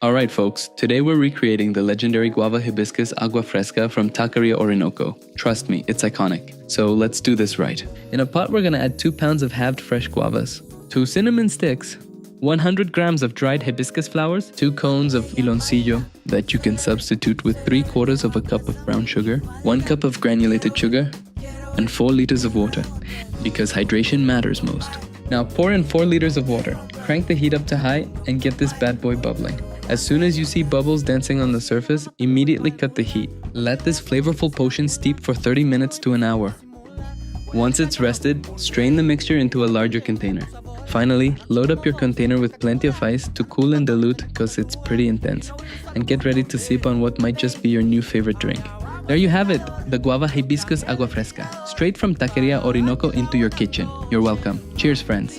Alright folks, today we're recreating the legendary guava hibiscus agua fresca from Taqueria Orinoco. Trust me, it's iconic. So let's do this right. In a pot we're gonna add 2 pounds of halved fresh guavas, 2 cinnamon sticks, 100 grams of dried hibiscus flowers, 2 cones of piloncillo that you can substitute with 3/4 of a cup of brown sugar, 1 cup of granulated sugar, and 4 liters of water, because hydration matters most. Now pour in 4 liters of water, crank the heat up to high, and get this bad boy bubbling. As soon as you see bubbles dancing on the surface, immediately cut the heat. Let this flavorful potion steep for 30 minutes to an hour. Once it's rested, strain the mixture into a larger container. Finally, load up your container with plenty of ice to cool and dilute because it's pretty intense, and get ready to sip on what might just be your new favorite drink. There you have it, the guava hibiscus agua fresca, straight from Taqueria Orinoco into your kitchen. You're welcome. Cheers, friends.